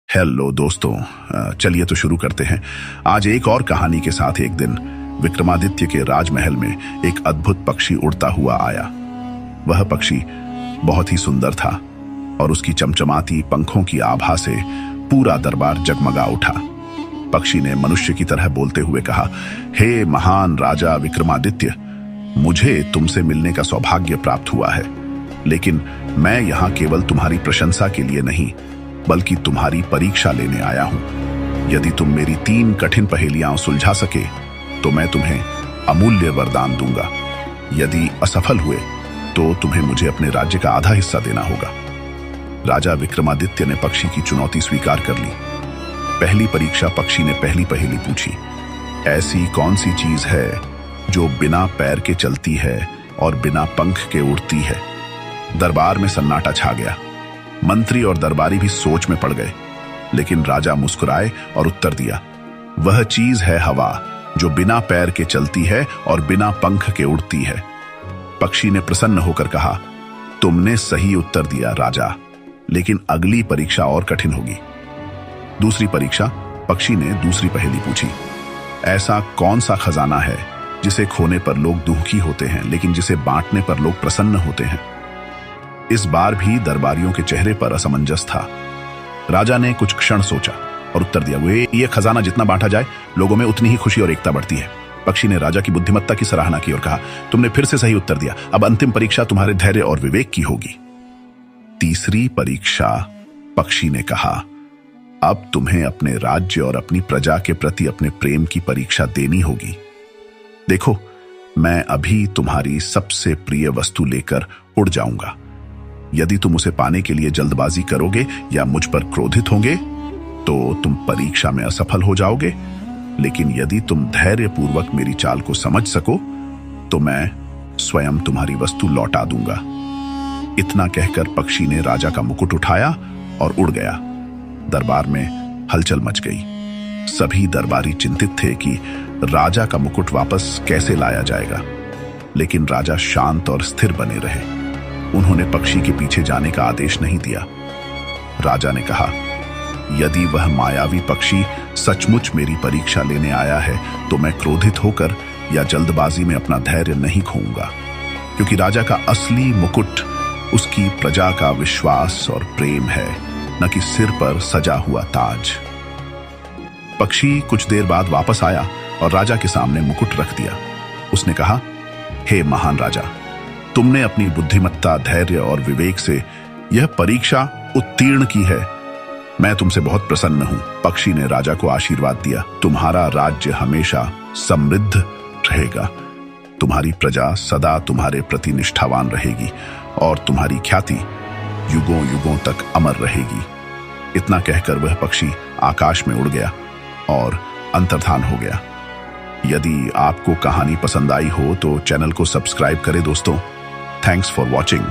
Hello दोस्तों, चलिए तो शुरू करते हैं। आज एक और कहानी के साथ। एक दिन विक्रमादित्य के राजमहल में एक अद्भुत पक्षी उड़ता हुआ आया। वह पक्षी बहुत ही सुंदर था और उसकी चमचमाती पंखों की आभा से पूरा दरबार जगमगा उठा। पक्षी ने मनुष्य की तरह बोलते हुए कहा, हे महान राजा विक्रमादित्य, मुझे तुमसे मिलने का सौभाग्य प्राप्त हुआ है, लेकिन मैं यहाँ केवल तुम्हारी प्रशंसा के लिए नहीं बल्कि तुम्हारी परीक्षा लेने आया हूं। यदि तुम मेरी 3 कठिन पहेलियां सुलझा सके तो मैं तुम्हें अमूल्य वरदान दूंगा। यदि असफल हुए तो तुम्हें मुझे अपने राज्य का आधा हिस्सा देना होगा। राजा विक्रमादित्य ने पक्षी की चुनौती स्वीकार कर ली। पहली परीक्षा पक्षी ने पहली पहेली पूछी, ऐसी कौन सी चीज है जो बिना पैर के चलती है और बिना पंख के उड़ती है। दरबार में सन्नाटा छा गया। मंत्री और दरबारी भी सोच में पड़ गए, लेकिन राजा मुस्कुराए और उत्तर दिया, वह चीज है हवा, जो बिना पैर के चलती है और बिना पंख के उड़ती है। पक्षी ने प्रसन्न होकर कहा, तुमने सही उत्तर दिया राजा, लेकिन अगली परीक्षा और कठिन होगी। दूसरी परीक्षा पक्षी ने दूसरी पहेली पूछी, ऐसा कौन सा खजाना है जिसे खोने पर लोग दुखी होते हैं लेकिन जिसे बांटने पर लोग प्रसन्न होते हैं। इस बार भी दरबारियों के चेहरे पर असमंजस था। राजा ने कुछ क्षण सोचा और उत्तर दिया, ये खजाना जितना बांटा जाए लोगों में उतनी ही खुशी और एकता बढ़ती है। पक्षी ने राजा की बुद्धिमत्ता की सराहना की और कहा, तुमने फिर से सही उत्तर दिया। अब अंतिम परीक्षा तुम्हारे धैर्य और विवेक की होगी। तीसरी परीक्षा पक्षी ने कहा, अब तुम्हें अपने राज्य और अपनी प्रजा के प्रति अपने प्रेम की परीक्षा देनी होगी। देखो, मैं अभी तुम्हारी सबसे प्रिय वस्तु लेकर उड़ जाऊंगा। यदि तुम उसे पाने के लिए जल्दबाजी करोगे या मुझ पर क्रोधित होंगे तो तुम परीक्षा में असफल हो जाओगे, लेकिन यदि तुम धैर्यपूर्वक मेरी चाल को समझ सको तो मैं स्वयं तुम्हारी वस्तु लौटा दूंगा। इतना कहकर पक्षी ने राजा का मुकुट उठाया और उड़ गया। दरबार में हलचल मच गई। सभी दरबारी चिंतित थे कि राजा का मुकुट वापस कैसे लाया जाएगा, लेकिन राजा शांत और स्थिर बने रहे। उन्होंने पक्षी के पीछे जाने का आदेश नहीं दिया। राजा ने कहा, यदि वह मायावी पक्षी सचमुच मेरी परीक्षा लेने आया है तो मैं क्रोधित होकर या जल्दबाजी में अपना धैर्य नहीं खोऊंगा, क्योंकि राजा का असली मुकुट उसकी प्रजा का विश्वास और प्रेम है, न कि सिर पर सजा हुआ ताज। पक्षी कुछ देर बाद वापस आया और राजा के सामने मुकुट रख दिया। उसने कहा, हे महान राजा, तुमने अपनी बुद्धिमत्ता, धैर्य और विवेक से यह परीक्षा उत्तीर्ण की है। मैं तुमसे बहुत प्रसन्न हूं। पक्षी ने राजा को आशीर्वाद दिया, तुम्हारा राज्य हमेशा समृद्ध रहेगा, तुम्हारी प्रजा सदा तुम्हारे प्रति निष्ठावान रहेगी और तुम्हारी ख्याति युगों युगों तक अमर रहेगी। इतना कहकर वह पक्षी आकाश में उड़ गया और अंतर्धान हो गया। यदि आपको कहानी पसंद आई हो तो चैनल को सब्सक्राइब करें दोस्तों। Thanks for watching.